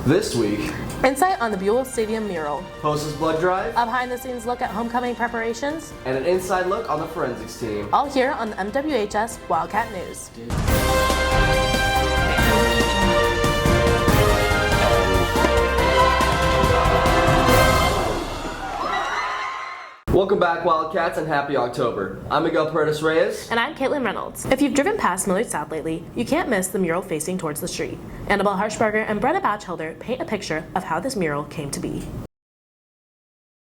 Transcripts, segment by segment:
This week, insight on the Buell Stadium mural, HOSA's blood drive, a behind-the-scenes look at homecoming preparations, and an inside look on the forensics team. All here on the MWHS Wildcat News. Welcome back, Wildcats, and happy October. I'm Miguel Paredes-Reyes. And I'm Caitlin Reynolds. If you've driven past Millard South lately, you can't miss the mural facing towards the street. Annabelle Harshbarger and Brenna Batchelder paint a picture of how this mural came to be.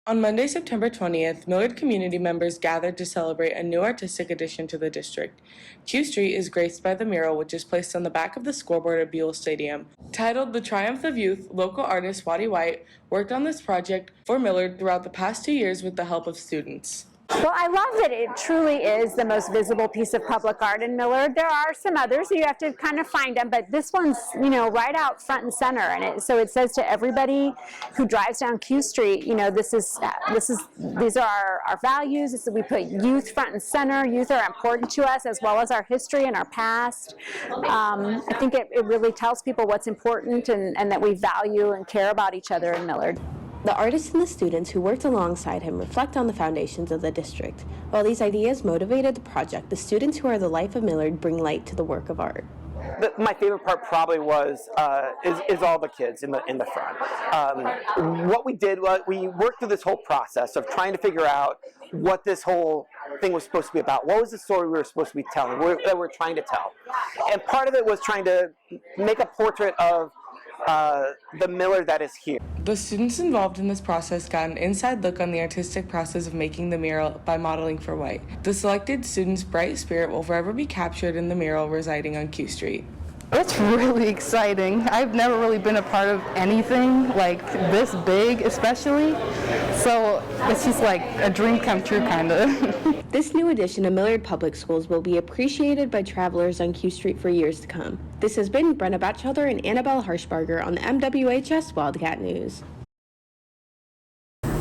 On Monday, September 20th, Millard community members gathered to celebrate a new artistic addition to the district. Q Street is graced by the mural, which is placed on the back of the scoreboard at Buell Stadium. Titled The Triumph of Youth, local artist Waddy White worked on this project for Millard throughout the past 2 years with the help of students. Well, I love that it truly is the most visible piece of public art in Millard. There are some others, so you have to kind of find them, but this one's, right out front and center. And so it says to everybody who drives down Q Street, these are our values. This is, we put youth front and center. Youth are important to us, as well as our history and our past. I think it really tells people what's important and that we value and care about each other in Millard. The artists and the students who worked alongside him reflect on the foundations of the district. While these ideas motivated the project, the students who are the life of Millard bring light to the work of art. My favorite part probably was is all the kids in the front. What we did was we worked through this whole process of trying to figure out what this whole thing was supposed to be about. What was the story we were supposed to be telling, that we're trying to tell? And part of it was trying to make a portrait of the Millard that is here. The students involved in this process got an inside look on the artistic process of making the mural by modeling for White. The selected students' bright spirit will forever be captured in the mural residing on Q Street. It's really exciting. I've never really been a part of anything like this big, especially. So it's just like a dream come true, kind of. This new addition of Millard Public Schools will be appreciated by travelers on Q Street for years to come. This has been Brenna Batchelder and Annabelle Harshbarger on the MWHS Wildcat News.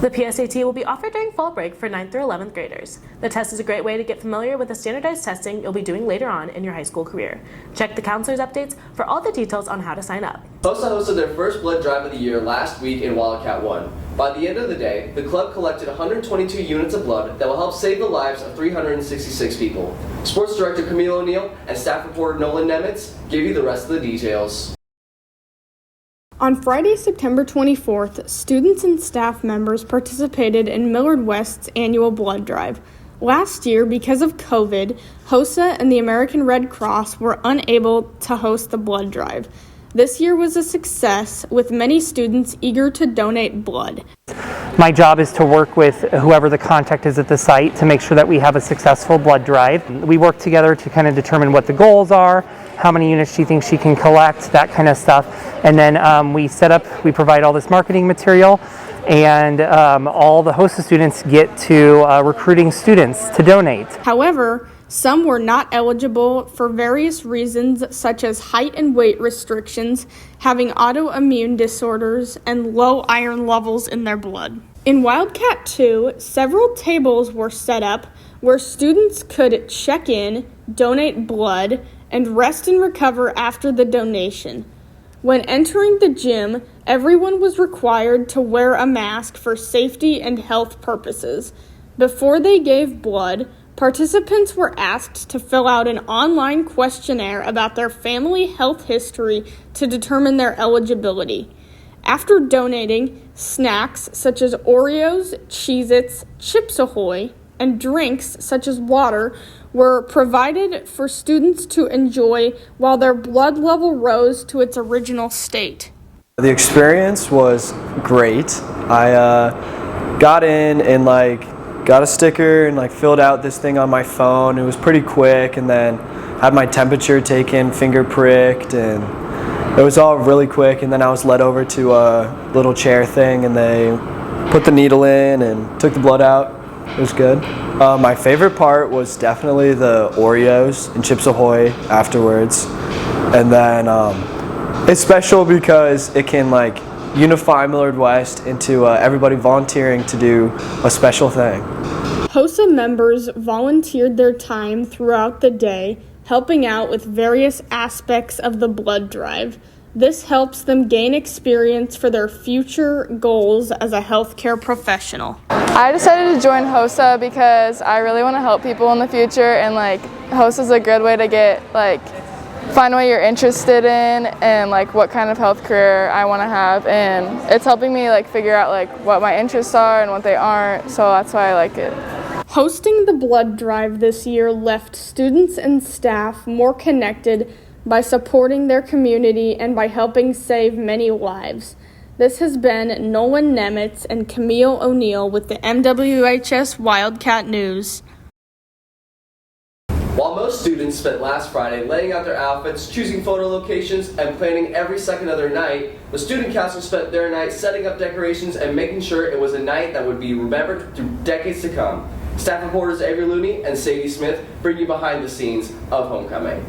The PSAT will be offered during fall break for 9th through 11th graders. The test is a great way to get familiar with the standardized testing you'll be doing later on in your high school career. Check the counselor's updates for all the details on how to sign up. HOSA hosted their first blood drive of the year last week in Wildcat 1. By the end of the day, the club collected 122 units of blood that will help save the lives of 366 people. Sports Director Camille O'Neill and staff reporter Nolan Nemitz give you the rest of the details. On Friday, September 24th, students and staff members participated in Millard West's annual blood drive. Last year, because of COVID, HOSA and the American Red Cross were unable to host the blood drive. This year was a success, with many students eager to donate blood. My job is to work with whoever the contact is at the site to make sure that we have a successful blood drive. We work together to kind of determine what the goals are, how many units she thinks she can collect, that kind of stuff. And then we provide all this marketing material, and all the HOSA students get to recruiting students to donate. However, some were not eligible for various reasons, such as height and weight restrictions, having autoimmune disorders, and low iron levels in their blood. In Wildcat 2, several tables were set up where students could check in, donate blood, and rest and recover after the donation. When entering the gym, everyone was required to wear a mask for safety and health purposes. Before they gave blood, participants were asked to fill out an online questionnaire about their family health history to determine their eligibility. After donating, snacks such as Oreos, Cheez-Its, Chips Ahoy, and drinks such as water were provided for students to enjoy while their blood level rose to its original state. The experience was great. I got in and got a sticker and filled out this thing on my phone. It was pretty quick, and then had my temperature taken, finger pricked, and it was all really quick. And then I was led over to a little chair thing, and they put the needle in and took the blood out. It was good. My favorite part was definitely the Oreos and Chips Ahoy afterwards. And then it's special because it can unify Millard West into everybody volunteering to do a special thing. HOSA members volunteered their time throughout the day, helping out with various aspects of the blood drive. This helps them gain experience for their future goals as a healthcare professional. I decided to join HOSA because I really want to help people in the future, and HOSA is a good way to get find what you're interested in and what kind of health career I want to have, and it's helping me figure out what my interests are and what they aren't, so that's why I like it. Hosting the blood drive this year left students and staff more connected by supporting their community and by helping save many lives. This has been Nolan Nemitz and Camille O'Neill with the MWHS Wildcat News. While most students spent last Friday laying out their outfits, choosing photo locations, and planning every second of their night, the student council spent their night setting up decorations and making sure it was a night that would be remembered through decades to come. Staff reporters Avery Looney and Sadie Smith bring you behind the scenes of homecoming.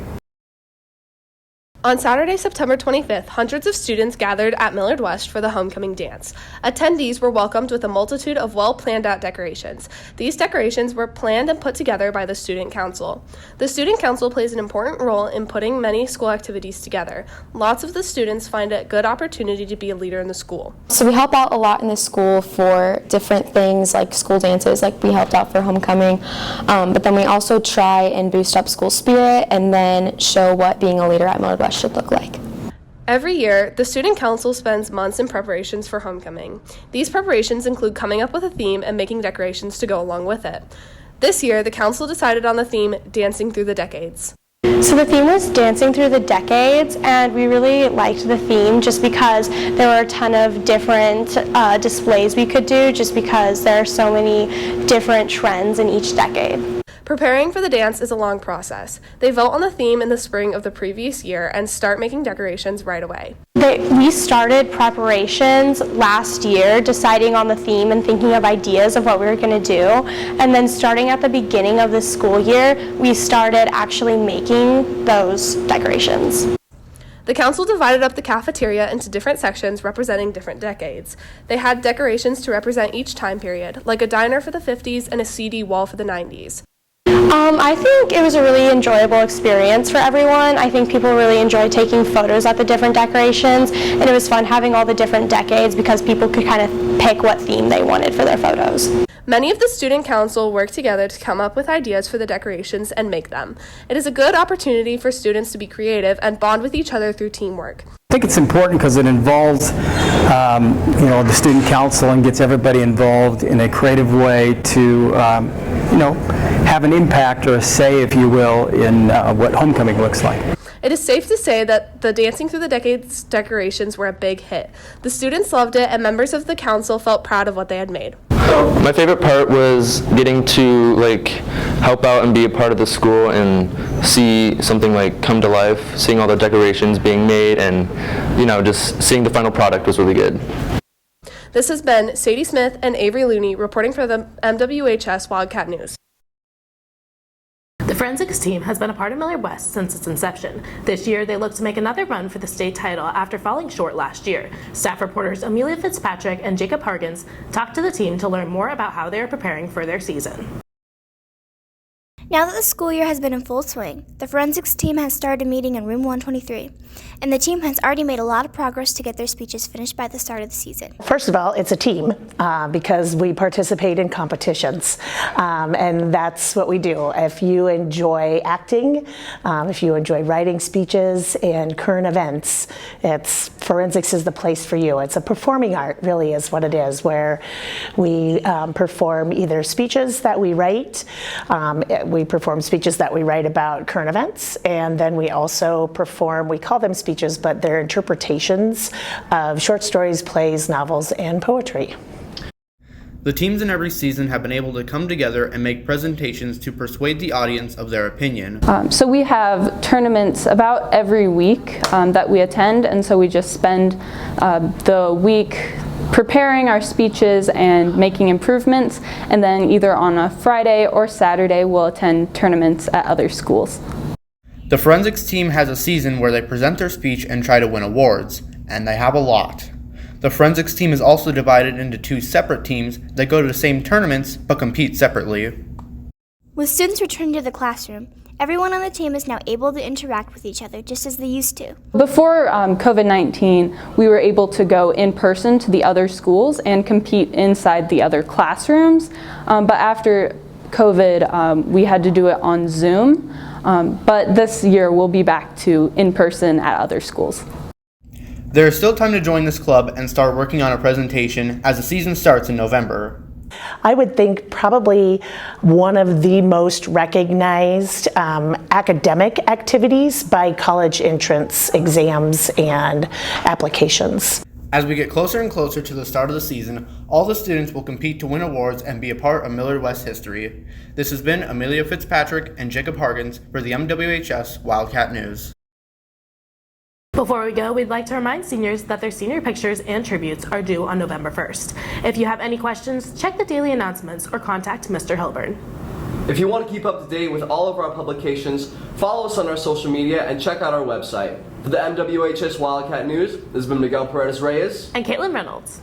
On Saturday, September 25th, hundreds of students gathered at Millard West for the homecoming dance. Attendees were welcomed with a multitude of well-planned-out decorations. These decorations were planned and put together by the Student Council. The Student Council plays an important role in putting many school activities together. Lots of the students find it a good opportunity to be a leader in the school. So we help out a lot in the school for different things like school dances, like we helped out for homecoming, but then we also try and boost up school spirit and then show what being a leader at Millard West should look like. Every year, the Student Council spends months in preparations for homecoming. These preparations include coming up with a theme and making decorations to go along with it. This year, the council decided on the theme, Dancing Through the Decades. So the theme was Dancing Through the Decades, and we really liked the theme just because there were a ton of different displays we could do, just because there are so many different trends in each decade. Preparing for the dance is a long process. They vote on the theme in the spring of the previous year and start making decorations right away. We started preparations last year, deciding on the theme and thinking of ideas of what we were going to do. And then starting at the beginning of the school year, we started actually making those decorations. The council divided up the cafeteria into different sections representing different decades. They had decorations to represent each time period, like a diner for the 50s and a CD wall for the 90s. I think it was a really enjoyable experience for everyone. I think people really enjoyed taking photos at the different decorations, and it was fun having all the different decades because people could kind of pick what theme they wanted for their photos. Many of the student council work together to come up with ideas for the decorations and make them. It is a good opportunity for students to be creative and bond with each other through teamwork. I think it's important because it involves the student council and gets everybody involved in a creative way to have an impact or a say, if you will, in what homecoming looks like. It is safe to say that the Dancing Through the Decades decorations were a big hit. The students loved it, and members of the council felt proud of what they had made. My favorite part was getting to help out and be a part of the school and see something come to life, seeing all the decorations being made, and just seeing the final product was really good. This has been Sadie Smith and Avery Looney reporting for the MWHS Wildcat News. The forensics team has been a part of Millard West since its inception. This year, they look to make another run for the state title after falling short last year. Staff reporters Amelia Fitzpatrick and Jacob Hargens talked to the team to learn more about how they are preparing for their season. Now that the school year has been in full swing, the forensics team has started meeting in room 123, and the team has already made a lot of progress to get their speeches finished by the start of the season. First of all, it's a team because we participate in competitions, and that's what we do. If you enjoy acting, if you enjoy writing speeches and current events, forensics is the place for you. It's a performing art, really, is what it is, where we perform either speeches that we write, we perform speeches that we write about current events, and then we also perform, we call them speeches, but they're interpretations of short stories, plays, novels, and poetry. The teams in every season have been able to come together and make presentations to persuade the audience of their opinion. So we have tournaments about every week that we attend, and so we just spend the week preparing our speeches and making improvements, and then either on a Friday or Saturday we'll attend tournaments at other schools. The forensics team has a season where they present their speech and try to win awards, and they have a lot. The forensics team is also divided into two separate teams that go to the same tournaments but compete separately. With students returning to the classroom, everyone on the team is now able to interact with each other just as they used to. Before COVID-19, we were able to go in person to the other schools and compete inside the other classrooms. But after COVID, we had to do it on Zoom. But this year, we'll be back to in person at other schools. There is still time to join this club and start working on a presentation as the season starts in November. I would think probably one of the most recognized academic activities by college entrance exams and applications. As we get closer and closer to the start of the season, all the students will compete to win awards and be a part of Millard West history. This has been Amelia Fitzpatrick and Jacob Hargens for the MWHS Wildcat News. Before we go, we'd like to remind seniors that their senior pictures and tributes are due on November 1st. If you have any questions, check the daily announcements or contact Mr. Hilburn. If you want to keep up to date with all of our publications, follow us on our social media and check out our website. For the MWHS Wildcat News, this has been Miguel Paredes Reyes and Caitlin Reynolds.